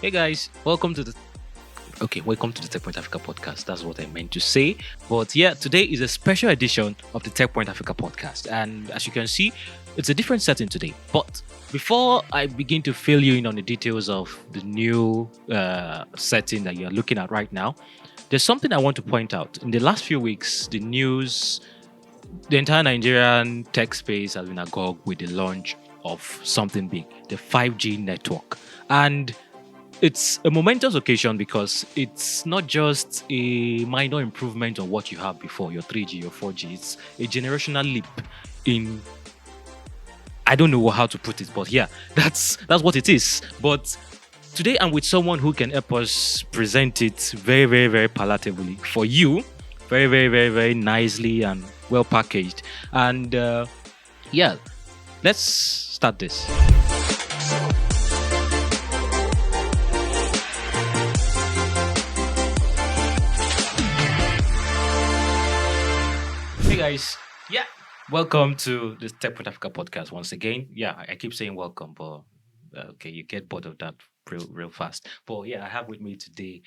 Hey guys, welcome to the Techpoint Africa Podcast. That's what I meant to say. But yeah, today is a special edition of the Techpoint Africa Podcast. And as you can see, it's a different setting today. But before I begin to fill you in on the details of the new setting that you're looking at right now, there's something I want to point out. In the last few weeks, the entire Nigerian tech space has been agog with the launch of something big, the 5G network. And it's a momentous occasion because it's not just a minor improvement on what you have before, your 3G, your 4G. It's a generational leap in, I don't know how to put it, but yeah, that's what it is. But today I'm with someone who can help us present it very, very, very palatably for you, very, very, very, very nicely and well packaged. And yeah, let's start this. Hey guys, yeah, welcome to the Techpoint Africa Podcast once again. Yeah, I keep saying welcome, but okay, you get bored of that real fast. But yeah, I have with me today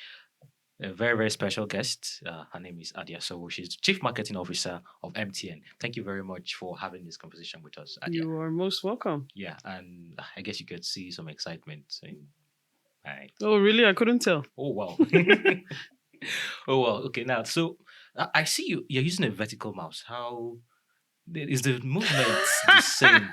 a very, very special guest. Her name is Adia Sowho. She's the Chief Marketing Officer of MTN. Thank you very much for having this conversation with us, Adia. You are most welcome. Yeah, and I guess you could see some excitement in. Oh, really? I couldn't tell. Oh, wow. Oh, wow. Okay, now, so I see you're using a vertical mouse. How is the movement the same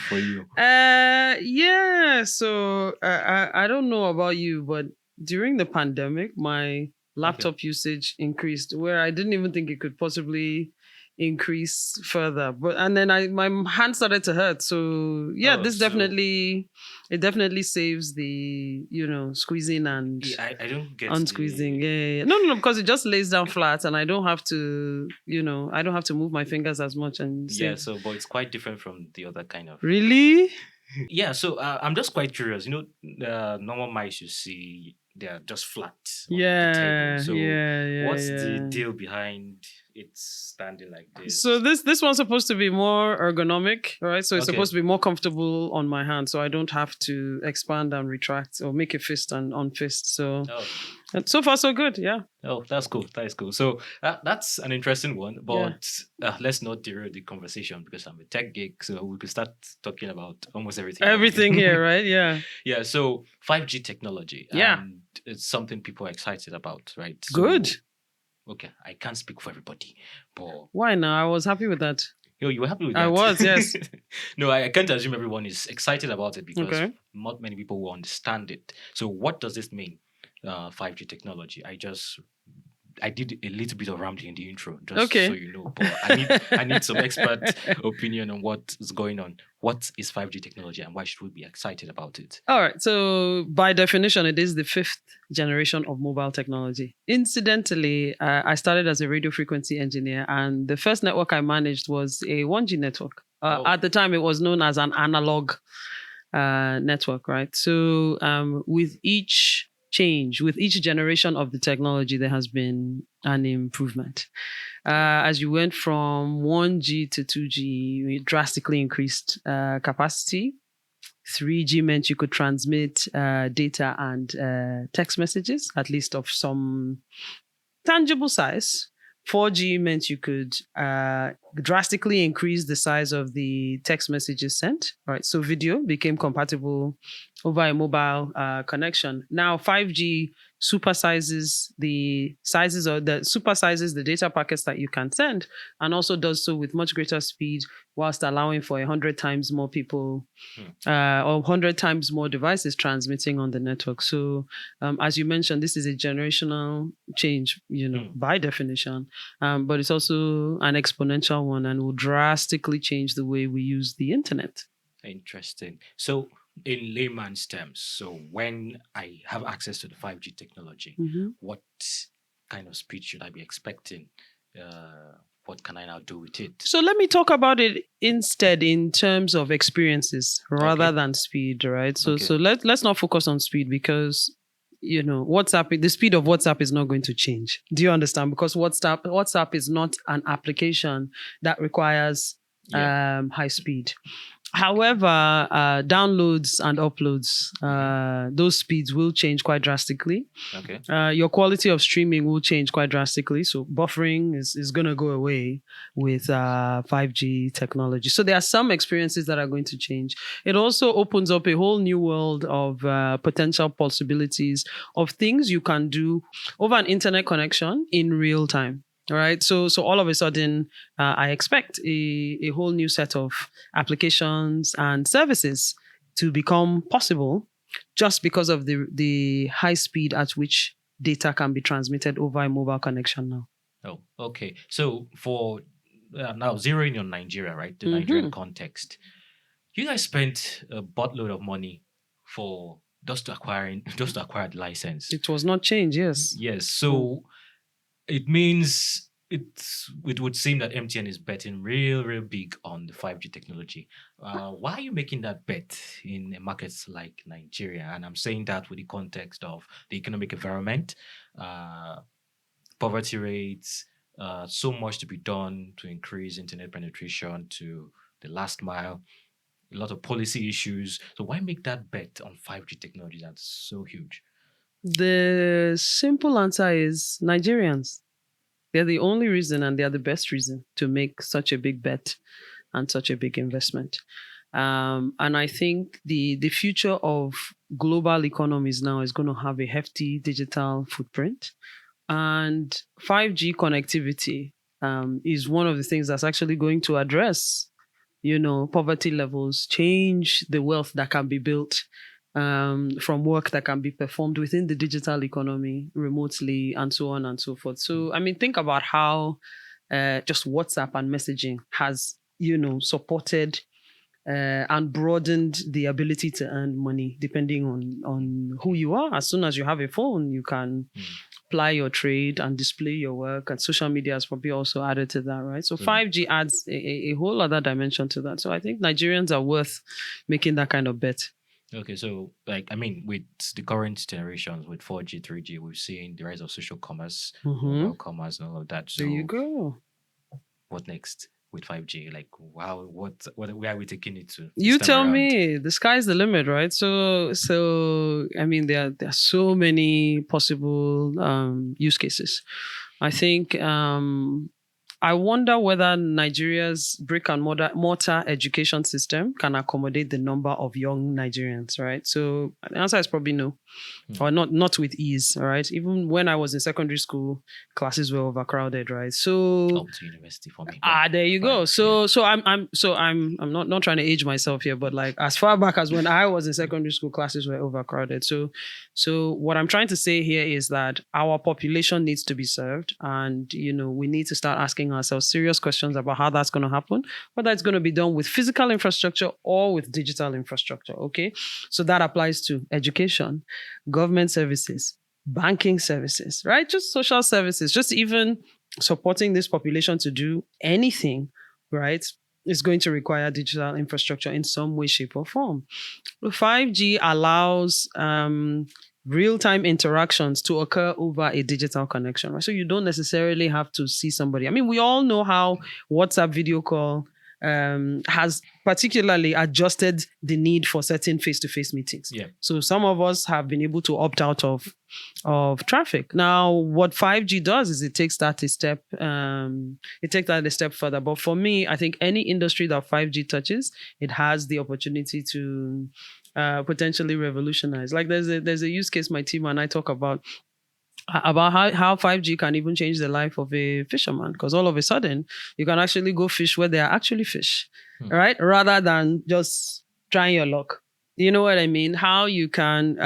for you? Yeah. So I don't know about you, but during the pandemic, my laptop usage increased where I didn't even think it could possibly increase further. And then my hand started to hurt. So yeah, it definitely saves the squeezing and I don't get unsqueezing. Yeah. No, because it just lays down flat, and I don't have to move my fingers as much. And but it's quite different from the other kind of. Really? Yeah. So I'm just quite curious. The normal mice you see, they are just flat. Yeah. The table. So what's the the deal behind it standing like this? So this one's supposed to be more ergonomic, right? So it's Okay. supposed to be more comfortable on my hand, so I don't have to expand and retract or make a fist and unfist. So so far so good, yeah. Oh, that's cool. That is cool. So that's an interesting one, but let's not derail the conversation because I'm a tech geek, so we could start talking about almost everything. Everything here, right? Yeah. Yeah. So 5G technology. Yeah. And it's something people are excited about, right? So, Good. Okay, I can't speak for everybody, but Why now? I was happy with that. you were happy with that. I was, yes. No, I can't assume everyone is excited about it because Okay. not many people will understand it. So what does this mean? 5G technology. I did a little bit of rambling in the intro, just so you know. But I need some expert opinion on what is going on. What is 5G technology and why should we be excited about it? All right. So by definition, it is the 5th generation of mobile technology. Incidentally, I started as a radio frequency engineer, and the first network I managed was a 1G network. At the time, it was known as an analog network, right? So with each generation of the technology, there has been an improvement. As you went from 1G to 2G, we drastically increased capacity. 3G meant you could transmit data and text messages, at least of some tangible size. 4G meant you could drastically increase the size of the text messages sent. Right, so video became compatible over a mobile connection. Now 5G supersizes the data packets that you can send, and also does so with much greater speed, whilst allowing for 100 times more people or 100 times more devices transmitting on the network. So as you mentioned, this is a generational change, by definition, but it's also an exponential one and will drastically change the way we use the internet. Interesting. So in layman's terms, so when I have access to the 5G technology, what kind of speed should I be expecting? What can I now do with it? So let me talk about it instead in terms of experiences rather than speed, right? So let's not focus on speed because WhatsApp, the speed of WhatsApp is not going to change. Do you understand? Because WhatsApp is not an application that requires high speed. However, downloads and uploads, those speeds will change quite drastically. Okay. Your quality of streaming will change quite drastically. So buffering is going to go away with 5G technology. So there are some experiences that are going to change. It also opens up a whole new world of potential possibilities of things you can do over an internet connection in real time. All right. So all of a sudden, I expect a whole new set of applications and services to become possible just because of the high speed at which data can be transmitted over a mobile connection now. Oh, okay. So for now zeroing on Nigeria, right? The Nigerian context, you guys spent a buttload of money for just to acquire the license. It was not changed, yes. Yes. So it means it would seem that MTN is betting real big on the 5G technology. Why are you making that bet in markets like Nigeria? And I'm saying that with the context of the economic environment, poverty rates, so much to be done to increase internet penetration to the last mile, a lot of policy issues. So why make that bet on 5G technology that's so huge? The simple answer is Nigerians. They're the only reason and they're the best reason to make such a big bet and such a big investment. And I think the future of global economies now is going to have a hefty digital footprint. And 5G connectivity is one of the things that's actually going to address, poverty levels, change the wealth that can be built from work that can be performed within the digital economy remotely and so on and so forth. So, I mean, think about how just WhatsApp and messaging has, supported and broadened the ability to earn money depending on who you are. As soon as you have a phone, you can ply your trade and display your work, and social media has probably also added to that, right? So 5G adds a whole other dimension to that. So I think Nigerians are worth making that kind of bet. Okay, so with the current generations, with 4G, 3G, we've seen the rise of social commerce, mobile commerce, and all of that. So there you go. What next with 5G? Like, wow, where are we taking it to? You tell me. The sky's the limit, right? So I mean, there are so many possible use cases. I think I wonder whether Nigeria's brick and mortar education system can accommodate the number of young Nigerians, right? So the answer is probably no, or not with ease, all right? Even when I was in secondary school, classes were overcrowded, right? So up to university for me. There you go. So I'm not trying to age myself here, but like as far back as when I was in secondary school, classes were overcrowded. So what I'm trying to say here is that our population needs to be served, and we need to start asking ourselves serious questions about how that's going to happen, whether it's going to be done with physical infrastructure or with digital infrastructure. Okay, so that applies to education, government services, banking services, right? Just social services, just even supporting this population to do anything, right, is going to require digital infrastructure in some way, shape, or form. 5G allows real-time interactions to occur over a digital connection, right? So you don't necessarily have to see somebody. I mean, we all know how WhatsApp video call has particularly adjusted the need for certain face-to-face meetings. Yeah. So some of us have been able to opt out of traffic. Now, what 5G does is it takes that a step further. But for me, I think any industry that 5G touches, it has the opportunity to potentially revolutionize. Like there's a use case my team and I talk about how 5G can even change the life of a fisherman, because all of a sudden you can actually go fish where there are actually fish, right? Rather than just trying your luck. You know what I mean? How you can,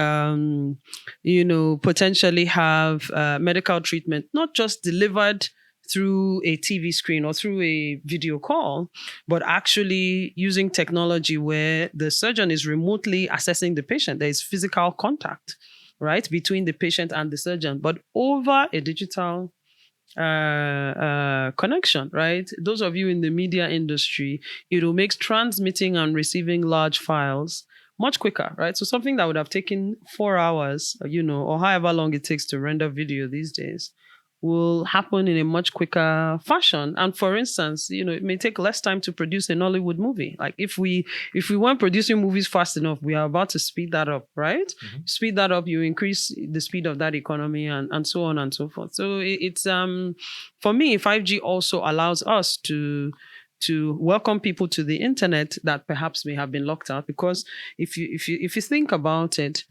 potentially have medical treatment, not just delivered through a TV screen or through a video call, but actually using technology where the surgeon is remotely assessing the patient. There is physical contact, right, between the patient and the surgeon, but over a digital connection, right? Those of you in the media industry, it will make transmitting and receiving large files much quicker, right? So something that would have taken 4 hours, or however long it takes to render video these days, will happen in a much quicker fashion. And for instance, it may take less time to produce a Nollywood movie. Like if we weren't producing movies fast enough, we are about to speed that up, right? Mm-hmm. Speed that up, you increase the speed of that economy and so on and so forth. So it's for me, 5G also allows us to welcome people to the internet that perhaps may have been locked out. Because if you think about it,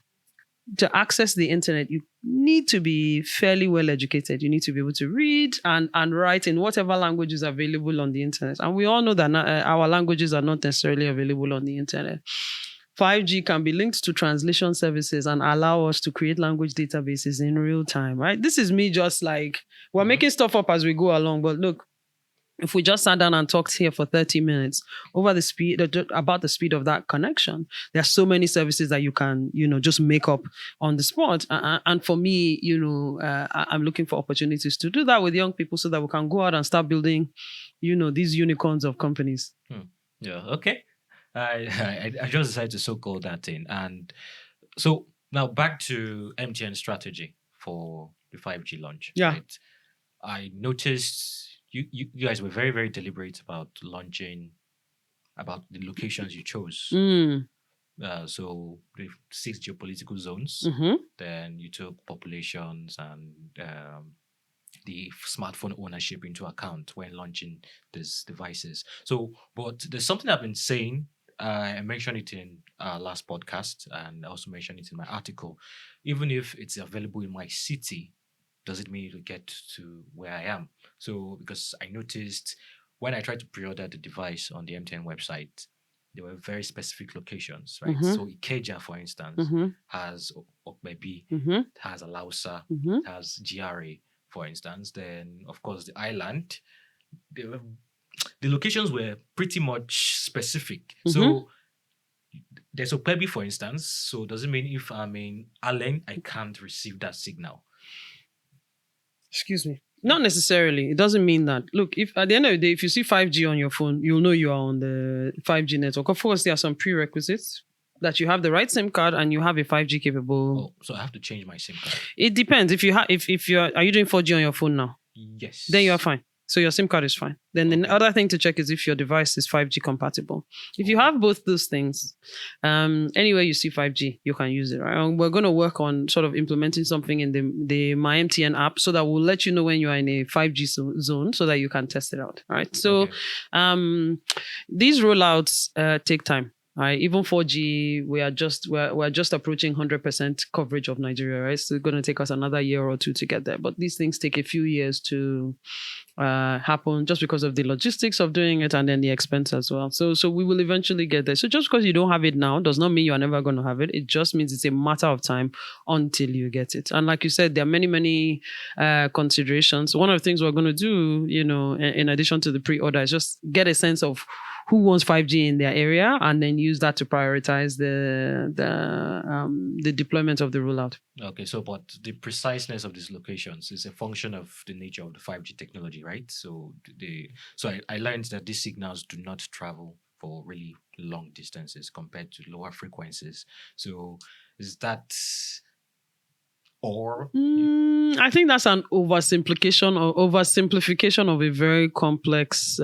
to access the internet, you need to be fairly well educated. You need to be able to read and write in whatever language is available on the internet. And we all know that our languages are not necessarily available on the internet. 5G can be linked to translation services and allow us to create language databases in real time, right? This is me just like, we're making stuff up as we go along. But look, if we just sat down and talked here for 30 minutes about the speed of that connection, there are so many services that you can, just make up on the spot. And for me, I'm looking for opportunities to do that with young people so that we can go out and start building, these unicorns of companies. Yeah. Okay. I just decided to so-call that in. And so now back to MTN strategy for the 5G launch. Yeah. Right? I noticed you guys were very, very deliberate about launching, about the locations you chose. So the 6 geopolitical zones. Mm-hmm. Then you took populations and the smartphone ownership into account when launching these devices. So, but there's something I've been saying. I mentioned it in our last podcast, and I also mentioned it in my article. Even if it's available in my city, does it mean it'll get to where I am? So, because I noticed when I tried to pre-order the device on the MTN website, there were very specific locations, right? Mm-hmm. So Ikeja, for instance, Mm-hmm. has Okbebi, Mm-hmm. has Alausa, Mm-hmm. has GRA, for instance. Then, of course, the island, the locations were pretty much specific. Mm-hmm. So there's Okbebi, for instance. So does it mean if I'm in Allen, I can't receive that signal? Excuse me. Not necessarily. It doesn't mean that. Look, if at the end of the day, if you see 5G on your phone, you'll know you are on the 5G network. Of course, there are some prerequisites that you have the right SIM card and you have a 5G capable. Oh, so I have to change my SIM card. It depends. If you have, if you're, are you doing 4G on your phone now? Yes. Then you are fine. So your SIM card is fine. Then the other thing to check is if your device is 5G compatible. If you have both those things, anywhere you see 5G, you can use it. Right? And we're going to work on sort of implementing something in the My MTN app so that we'll let you know when you are in a 5G zone so that you can test it out. Right. So these rollouts take time. Right, even 4G, we're just approaching 100% coverage of Nigeria. Right, so it's going to take us another year or two to get there. But these things take a few years to happen, just because of the logistics of doing it and then the expense as well. So we will eventually get there. So just because you don't have it now does not mean you are never going to have it. It just means it's a matter of time until you get it. And like you said, there are many considerations. One of the things we're going to do, in addition to the pre-order, is just get a sense of who wants 5G in their area, and then use that to prioritize the deployment of the rollout. Okay, so but the preciseness of these locations is a function of the nature of the 5G technology, right? So I learned that these signals do not travel for really long distances compared to lower frequencies. So is that, or I think that's an oversimplification of a very complex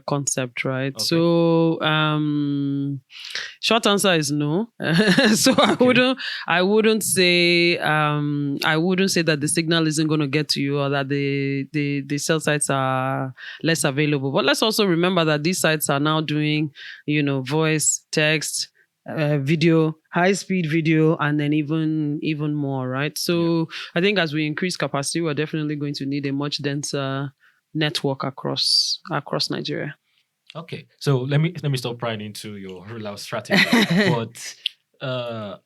concept, right? Okay. So short answer is no. So I wouldn't say that the signal isn't going to get to you, or that the cell sites are less available. But let's also remember that these sites are now doing, voice, text, video, high-speed video, and then even more, right? So I think as we increase capacity, we're definitely going to need a much denser network across Nigeria. Okay, so let me stop prying into your rollout strategy. But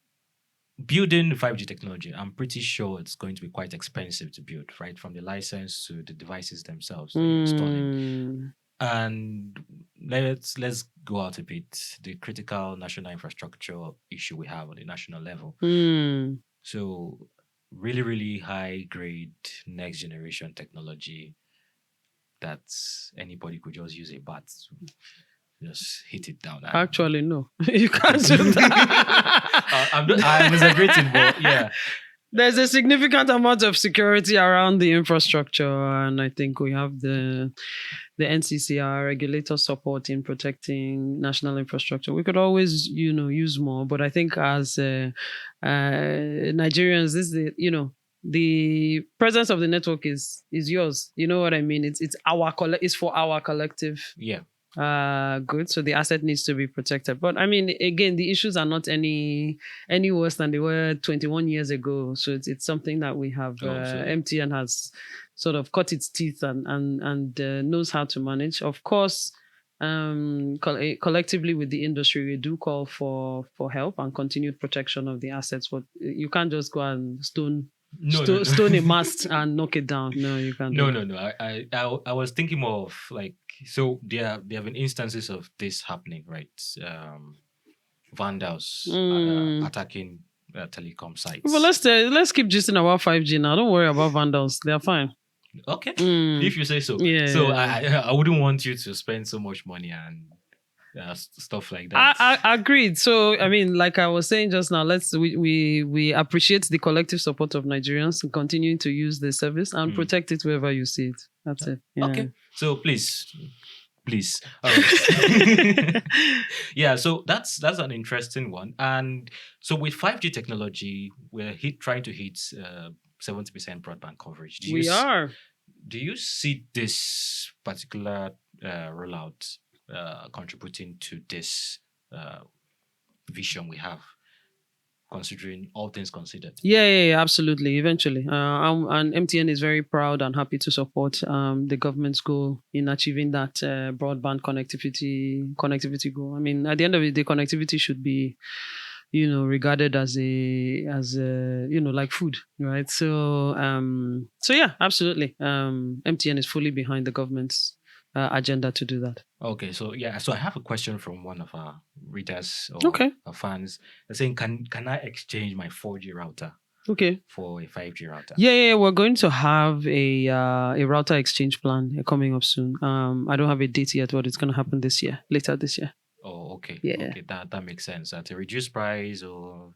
building 5G technology, I'm pretty sure it's going to be quite expensive to build, right? From the license to the devices themselves that you're installing. And let's go out a bit. The critical national infrastructure issue we have on the national level. So really, really high grade next generation technology that anybody could just use a bat to just hit it down. Actually, no, you can't do that. I'm exaggerating, but yeah. There's a significant amount of security around the infrastructure, and I think we have the NCCR regulator support in protecting national infrastructure. We could always, use more, but I think as Nigerians, this is the presence of the network is yours. You know what I mean? It's it's for our collective. Yeah. Good. So the asset needs to be protected. But I mean, again, the issues are not any worse than they were 21 years ago. So it's something that we have. MTN has sort of cut its teeth and knows how to manage. Of course, collectively with the industry, we do call for help and continued protection of the assets. But you can't just go and stone a mast and knock it down. No, you can't. No. I was thinking more of like, so there have been instances of this happening, right? Vandals attacking telecom sites. Well, let's keep gisting about 5G now. Don't worry about vandals; they are fine. Okay, if you say so. Yeah. So I wouldn't want you to spend so much money and stuff like that. I agreed. So I mean, like I was saying just now, we appreciate the collective support of Nigerians in continuing to use the service and protect it wherever you see it. That's it. Yeah. Okay. So please. Yeah. So that's an interesting one. And so with 5G technology, we're trying to hit 70% broadband coverage. Do you see this particular rollout contributing to this vision we have, considering all things considered? Yeah, absolutely. Eventually, and MTN is very proud and happy to support the government's goal in achieving that broadband connectivity goal. I mean, at the end of the day, connectivity should be, regarded as a like food, right? So yeah, absolutely. MTN is fully behind the government's agenda to do that. Okay, so I have a question from one of our readers or our fans. They're saying, can I exchange my 4G router for a 5G router? Yeah, we're going to have a router exchange plan coming up soon. I don't have a date yet, but it's going to happen later this year. Oh, okay. Yeah. Okay, that makes sense. At a reduced price or...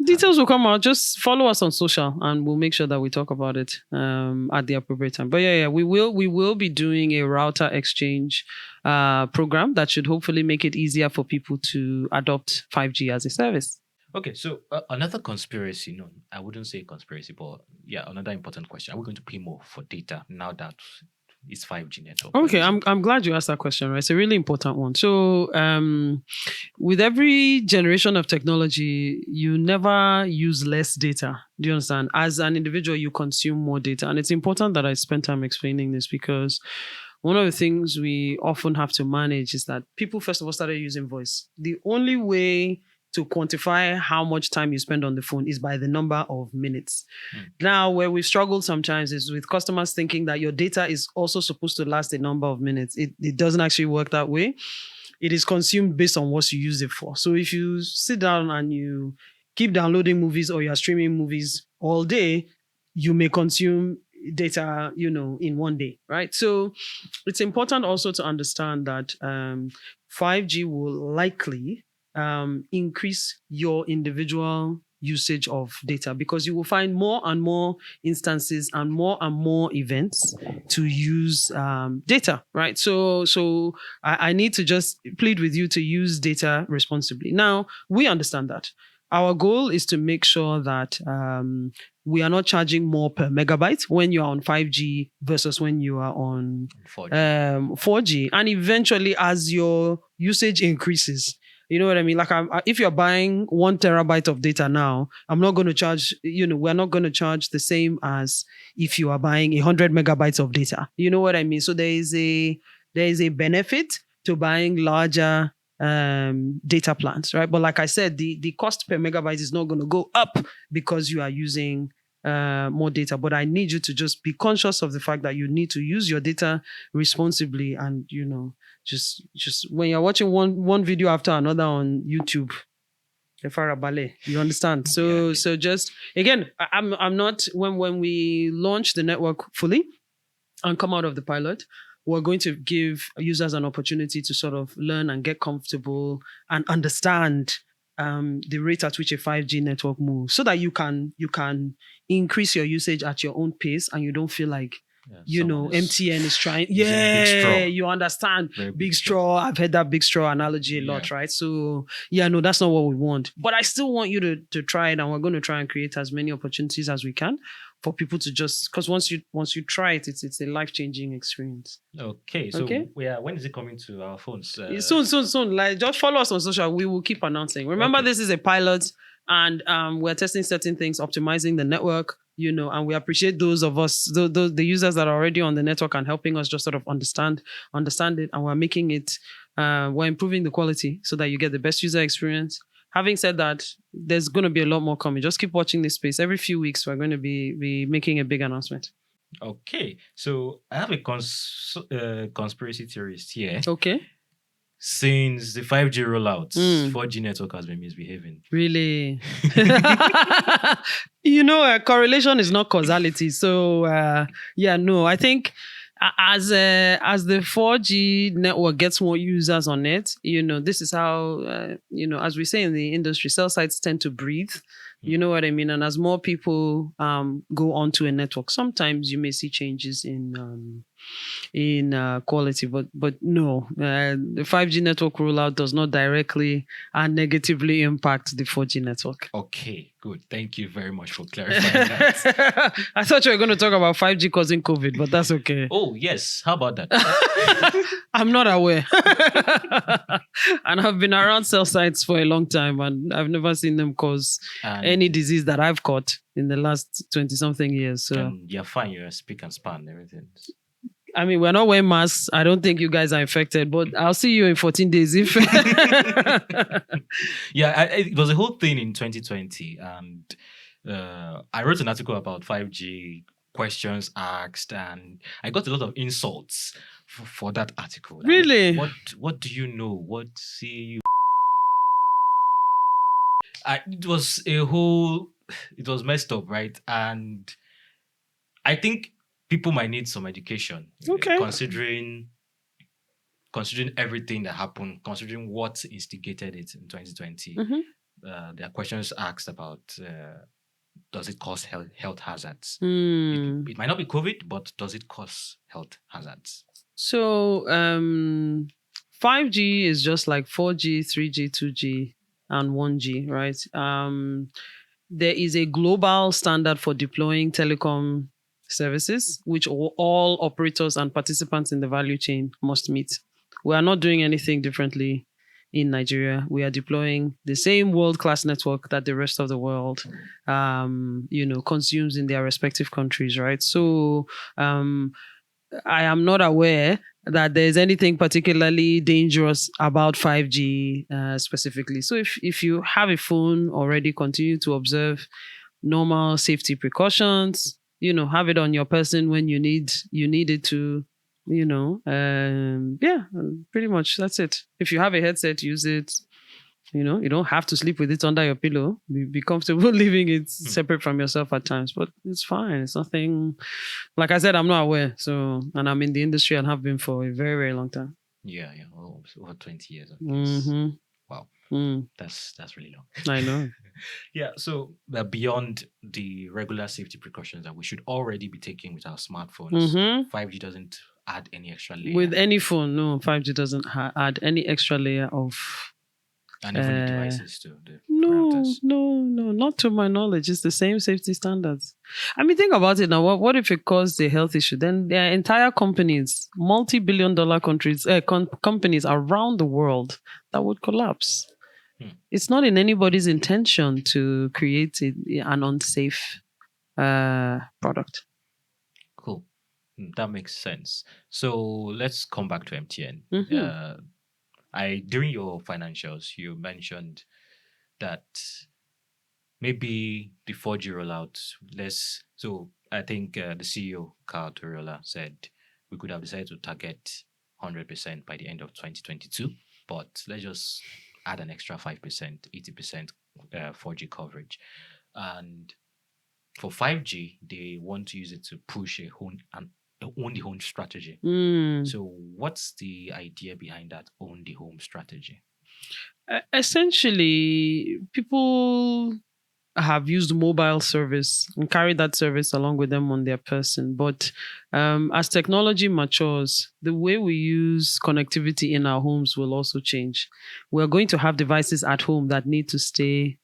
Details will come out. Just follow us on social and we'll make sure that we talk about it at the appropriate time. But yeah, we will be doing a router exchange program that should hopefully make it easier for people to adopt 5G as a service. Okay, so another conspiracy, no, I wouldn't say conspiracy, but yeah, another important question. Are we going to pay more for data now that it's 5G network? Okay, I'm glad you asked that question, right? It's a really important one. So with every generation of technology, you never use less data. Do you understand? As an individual, you consume more data. And it's important that I spend time explaining this because one of the things we often have to manage is that people, first of all, started using voice. The only way to quantify how much time you spend on the phone is by the number of minutes. Now, where we struggle sometimes is with customers thinking that your data is also supposed to last a number of minutes. It doesn't actually work that way. It is consumed based on what you use it for. So if you sit down and you keep downloading movies or you're streaming movies all day, you may consume data, in one day, right? So it's important also to understand that 5G will likely increase your individual usage of data because you will find more and more instances and more events to use data, right? So I need to just plead with you to use data responsibly. Now, we understand that. Our goal is to make sure that we are not charging more per megabyte when you are on 5G versus when you are on 4G. And eventually, as your usage increases, you know what I mean? Like, if you're buying 1 terabyte of data now, I'm not going to charge, we're not going to charge the same as if you are buying 100 megabytes of data. You know what I mean? So there is a benefit to buying larger data plans, right? But like I said, the cost per megabyte is not going to go up because you are using more data. But I need you to just be conscious of the fact that you need to use your data responsibly and, just when you're watching one video after another on YouTube, you understand? So just again, I'm not when we launch the network fully and come out of the pilot, we're going to give users an opportunity to sort of learn and get comfortable and understand the rate at which a 5G network moves, so that you can increase your usage at your own pace, and you don't feel like MTN is trying. Yeah, you understand. Big straw. I've heard that big straw analogy a lot, right? So no, that's not what we want. But I still want you to try it, and we're going to try and create as many opportunities as we can for people to just, because once you try it, it's a life-changing experience. Okay. So when is it coming to our phones? Soon. Like, just follow us on social. We will keep announcing. Remember, this is a pilot, and we're testing certain things, optimizing the network. And we appreciate those of us, the users that are already on the network and helping us just sort of understand it. And we're making it, we're improving the quality so that you get the best user experience. Having said that, there's going to be a lot more coming. Just keep watching this space. Every few weeks, we're going to be making a big announcement. Okay. So I have a conspiracy theorist here. Okay. Since the 5G rollout, 4G network has been misbehaving. Really? Correlation is not causality. So, I think as the 4G network gets more users on it, this is how, as we say in the industry, cell sites tend to breathe. You know what I mean? And as more people go onto a network, sometimes you may see changes in quality, but no, the 5G network rollout does not directly and negatively impact the 4G network. Okay, good. Thank you very much for clarifying that. I thought you were going to talk about 5G causing COVID, but that's okay. Oh, yes. How about that? I'm not aware. And I've been around cell sites for a long time, and I've never seen them cause any disease that I've caught in the last 20-something years. So you're fine. You're speak and span, everything. I mean, we're not wearing masks. I don't think you guys are infected, but I'll see you in 14 days. If it was a whole thing in 2020, and I wrote an article about 5G questions asked, and I got a lot of insults for that article. Really? What do you know? What see you? It was messed up, right? And I think people might need some education. Okay. Considering everything that happened, considering what instigated it in 2020. There are questions asked about does it cause health hazards? It might not be COVID, but does it cause health hazards? So 5G is just like 4G, 3G, 2G, and 1G, right? There is a global standard for deploying telecom services, which all operators and participants in the value chain must meet. We are not doing anything differently in Nigeria. We are deploying the same world-class network that the rest of the world, consumes in their respective countries, right? So I am not aware that there's anything particularly dangerous about 5G specifically. So if you have a phone already, continue to observe normal safety precautions. Have it on your person when you need it to, pretty much that's it. If you have a headset, use it. You don't have to sleep with it under your pillow. Be comfortable leaving it separate from yourself at times, but it's fine. It's nothing. Like I said, I'm not aware. So, and I'm in the industry and have been for a very, very long time. Yeah. Over 20 years. Mm-hmm. Wow. That's really long. I know. Yeah. So beyond the regular safety precautions that we should already be taking with our smartphones, 5G doesn't add any extra layer. With any phone, no, 5G doesn't add any extra layer of. And even the devices too. No, not to my knowledge. It's the same safety standards. I mean, think about it now. What if it caused a health issue? Then there are entire companies, multi-billion-dollar companies around the world that would collapse. It's not in anybody's intention to create an unsafe product. Cool. That makes sense. So let's come back to MTN. During your financials, you mentioned that maybe the 4G rollout, so I think the CEO, Carl Toriola, said we could have decided to target 100% by the end of 2022, but let's just add an extra 5%, 80% 4G coverage. And for 5G, they want to use it to push a own the home strategy. So what's the idea behind that own the home strategy? Essentially, people have used mobile service and carry that service along with them on their person. But as technology matures, the way we use connectivity in our homes will also change. We're going to have devices at home that need to stay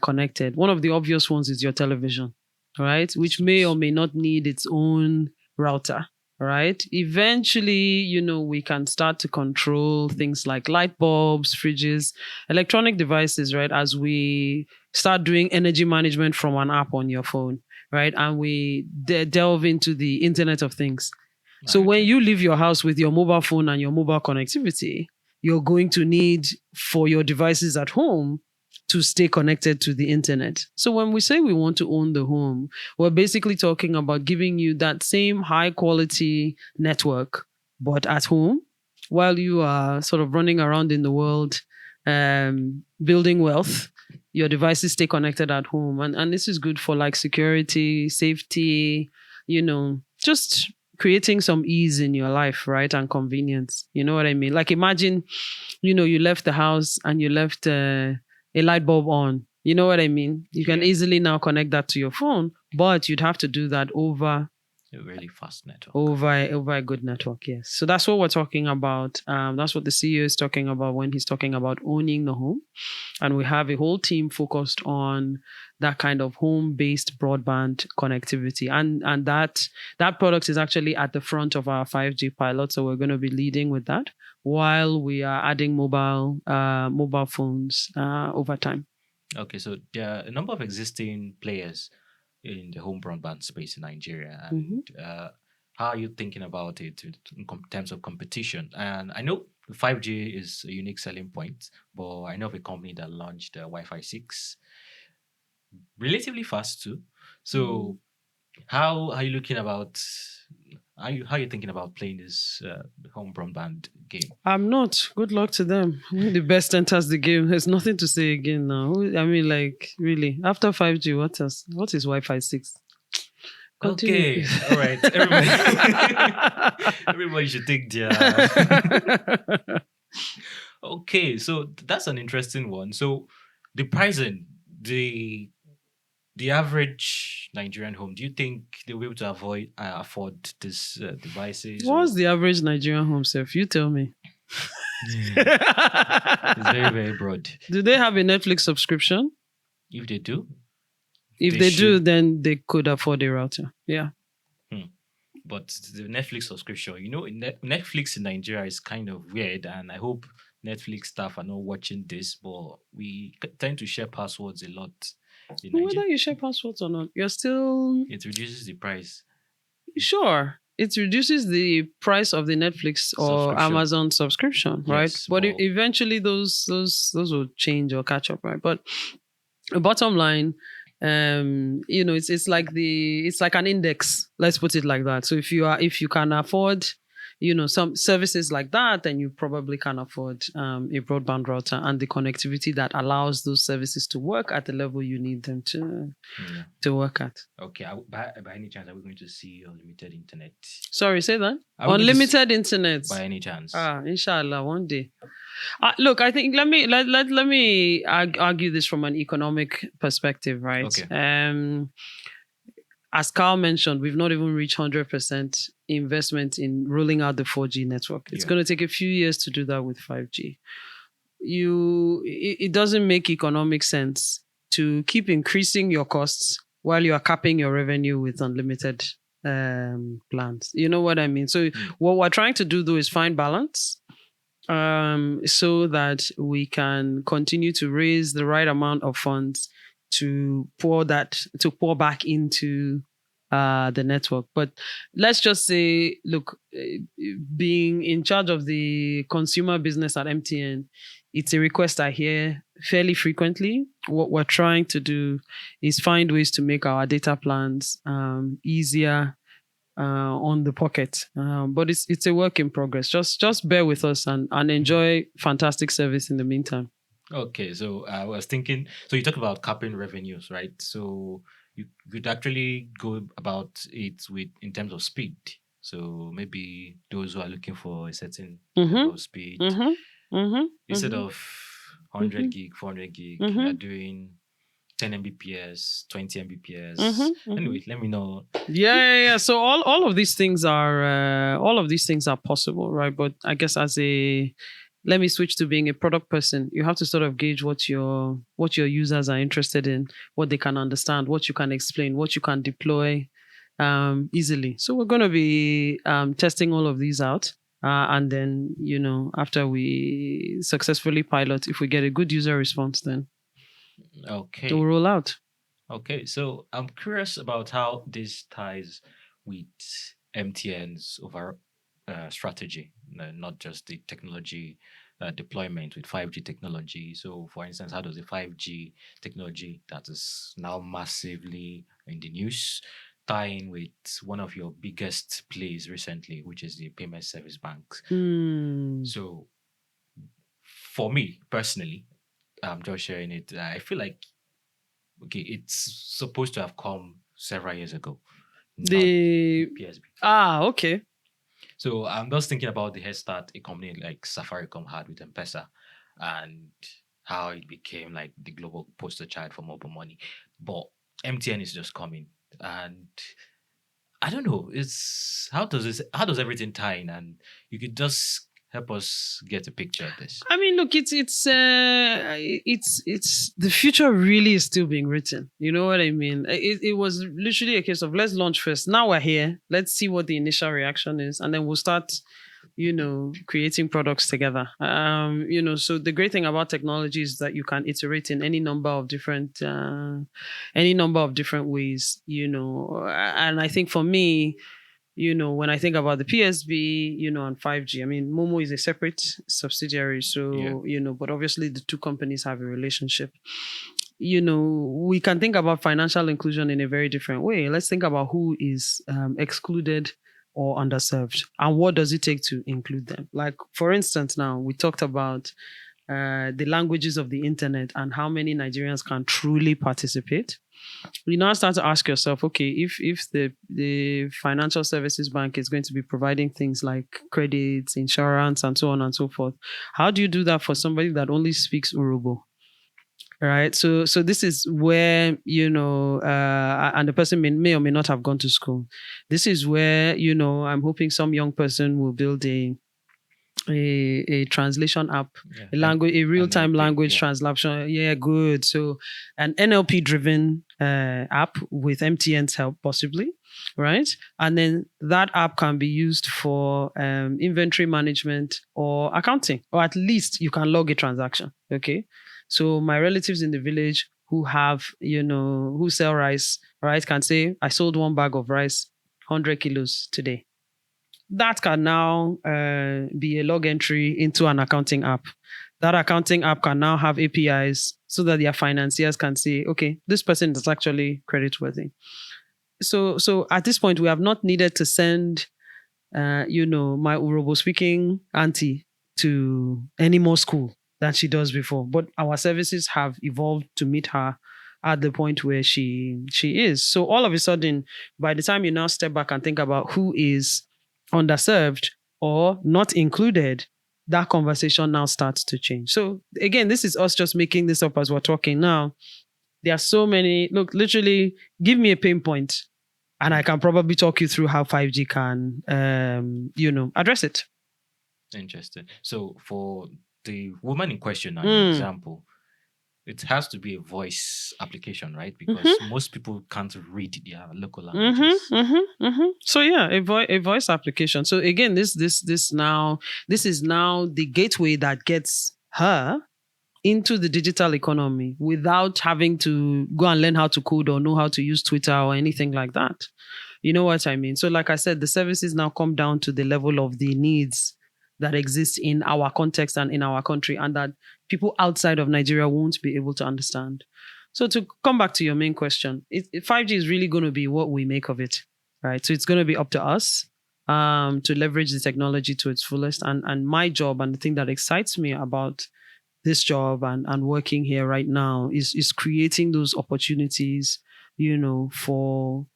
connected. One of the obvious ones is your television, right? Which may or may not need its own router. Right. Eventually, we can start to control things like light bulbs, fridges, electronic devices, right? As we start doing energy management from an app on your phone, right? And we delve into the Internet of Things. So when you leave your house with your mobile phone and your mobile connectivity, you're going to need for your devices at home to stay connected to the internet. So when we say we want to own the home, we're basically talking about giving you that same high quality network, but at home, while you are sort of running around in the world, building wealth. Your devices stay connected at home. And this is good for like security, safety, just creating some ease in your life, right? And convenience. You know what I mean? Like imagine, you left the house and you left a light bulb on. You know what I mean? You can easily now connect that to your phone, but you'd have to do that over a really fast network. Over a good network, yes. So that's what we're talking about. That's what the CEO is talking about when he's talking about owning the home. And we have a whole team focused on that kind of home-based broadband connectivity. And that product is actually at the front of our 5G pilot. So we're going to be leading with that while we are adding mobile phones over time. Okay, so there are a number of existing players in the home broadband space in Nigeria. And how are you thinking about it in terms of competition? And I know 5G is a unique selling point, but I know of a company that launched Wi-Fi 6 relatively fast too. So how are you looking about... How are you thinking about playing this home broadband game? I'm not. Good luck to them. When the best enters the game, there's nothing to say again now. I mean, like, really, after 5G, what else? What is Wi-Fi 6? Continue. Okay, all right. Everybody should take their... Okay, so that's an interesting one. So the pricing, the average Nigerian home, do you think they'll be able to afford these devices? What's the average Nigerian home, Seth? You tell me. It's very, very broad. Do they have a Netflix subscription? If they do. If they do, then they could afford a router. Yeah. But the Netflix subscription, Netflix in Nigeria is kind of weird, and I hope Netflix staff are not watching this, but we tend to share passwords a lot. Whether you share passwords or not, you're still... It reduces the price. Sure. It reduces the price of the Netflix or Amazon subscription, right? Yes, but eventually those will change or catch up, right? But the bottom line, it's like an index. Let's put it like that. So if you can afford some services like that, then you probably can afford a broadband router and the connectivity that allows those services to work at the level you need them to work at. Okay. By any chance, are we going to see unlimited internet? Sorry, say that? Unlimited internet. By any chance? Inshallah, one day. Look, I think let me argue this from an economic perspective, right? Okay. As Carl mentioned, we've not even reached 100% investment in rolling out the 4G network. It's going to take a few years to do that with 5G. It doesn't make economic sense to keep increasing your costs while you are capping your revenue with unlimited plans. You know what I mean? So what we're trying to do, though, is find balance so that we can continue to raise the right amount of funds to pour back into the network. But let's just say, look, being in charge of the consumer business at MTN, it's a request I hear fairly frequently. What we're trying to do is find ways to make our data plans easier on the pocket. But it's a work in progress. Just bear with us and enjoy fantastic service in the meantime. Okay, so I was thinking, so you talk about capping revenues, right? So you could actually go about it in terms of speed. So maybe those who are looking for a certain level of speed, instead of 100 gig, 400 gig, you're doing 10 Mbps, 20 Mbps. Anyway, let me know. Yeah. So all of these things are possible, right? But I guess let me switch to being a product person. You have to sort of gauge what your users are interested in, what they can understand, what you can explain, what you can deploy easily. So we're going to be testing all of these out. And then, after we successfully pilot, if we get a good user response, then we'll roll out. Okay, so I'm curious about how this ties with MTN's overall strategy, not just the technology deployment with 5G technology. So, for instance, how does the 5G technology that is now massively in the news tie in with one of your biggest plays recently, which is the payment service banks? So, for me personally, I'm just sharing it. I feel like it's supposed to have come several years ago. The PSB. Okay. So I'm just thinking about the head start a company like Safaricom had with M-Pesa and how it became like the global poster child for mobile money. But MTN is just coming, and I don't know. How does everything tie in? And you could just help us get a picture of this. I mean, look, it's the future really is still being written. You know what I mean? It was literally a case of let's launch first. Now we're here. Let's see what the initial reaction is, and then we'll start, creating products together. So the great thing about technology is that you can iterate in any number of different ways. And I think for me, when I think about the PSB, and 5G, I mean, Momo is a separate subsidiary. So, but obviously the two companies have a relationship. We can think about financial inclusion in a very different way. Let's think about who is excluded or underserved and what does it take to include them. Like, for instance, now we talked about the languages of the internet and how many Nigerians can truly participate. You now start to ask yourself, okay, if the financial services bank is going to be providing things like credits, insurance, and so on and so forth, how do you do that for somebody that only speaks Urobo? Right. So this is where, and the person may or may not have gone to school. This is where, I'm hoping some young person will build a translation app, a real-time language translation. Yeah, good. So an NLP driven app with MTN's help, possibly, right? And then that app can be used for inventory management or accounting, or at least you can log a transaction. Okay. So my relatives in the village who have, who sell rice, right, can say, I sold one bag of rice, 100 kilos today. That can now be a log entry into an accounting app. That accounting app can now have APIs so that their financiers can say, okay, this person is actually creditworthy. So at this point, we have not needed to send, my Urobo speaking auntie to any more school than she does before. But our services have evolved to meet her at the point where she is. So all of a sudden, by the time you now step back and think about who is underserved or not included, that conversation now starts to change. So again, this is us just making this up as we're talking now. There are so many, look, literally give me a pain point and I can probably talk you through how 5G can, address it. Interesting. So for the woman in question, an example, it has to be a voice application, right? Because most people can't read their local languages. So yeah, a voice application. So again, this is now the gateway that gets her into the digital economy without having to go and learn how to code or know how to use Twitter or anything like that. You know what I mean? So like I said, the services now come down to the level of the needs that exist in our context and in our country, and that people outside of Nigeria won't be able to understand. So to come back to your main question, 5G is really going to be what we make of it, right? So it's going to be up to us to leverage the technology to its fullest. And my job, and the thing that excites me about this job and working here right now is creating those opportunities, for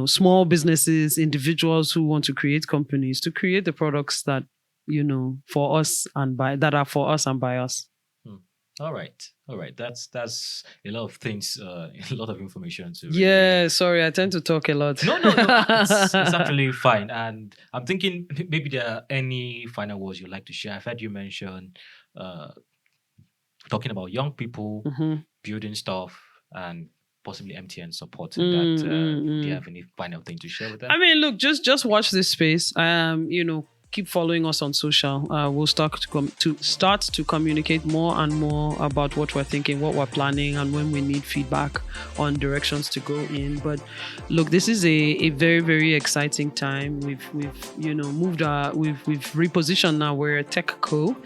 small businesses, individuals who want to create companies, to create the products that, for us and by us. All right. That's a lot of things, a lot of information to. Yeah, sorry, I tend to talk a lot. No. It's actually fine. And I'm thinking maybe there are any final words you'd like to share. I've heard you mention uh, talking about young people Mhm. building stuff and possibly MTN supporting that. Do you have any final thing to share with them? I mean, look, just watch this space. Keep following us on social. We'll start to communicate more and more about what we're thinking, what we're planning, and when we need feedback on directions to go in. But look, this is a very, very exciting time. We've we've repositioned now. We're a tech co,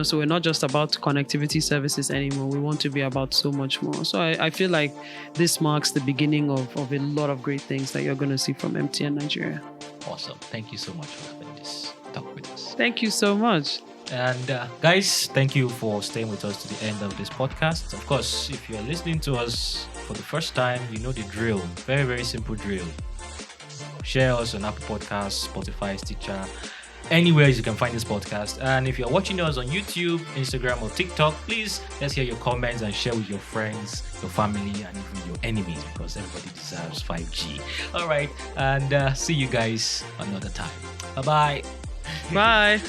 so we're not just about connectivity services anymore. We want to be about so much more. So I feel like this marks the beginning of a lot of great things that you're going to see from MTN Nigeria. Awesome. Thank you so much for having this talk with us. Thank you so much. And guys, thank you for staying with us to the end of this podcast. Of course, if you're listening to us for the first time, you know the drill. Very, very simple drill. Share us on Apple Podcasts, Spotify, Stitcher, anywhere you can find this podcast. And if you're watching us on YouTube, Instagram, or TikTok, please let's hear your comments and share with your friends, your family, and even your enemies, because everybody deserves 5G. All right, and see you guys another time. Bye-bye. Bye.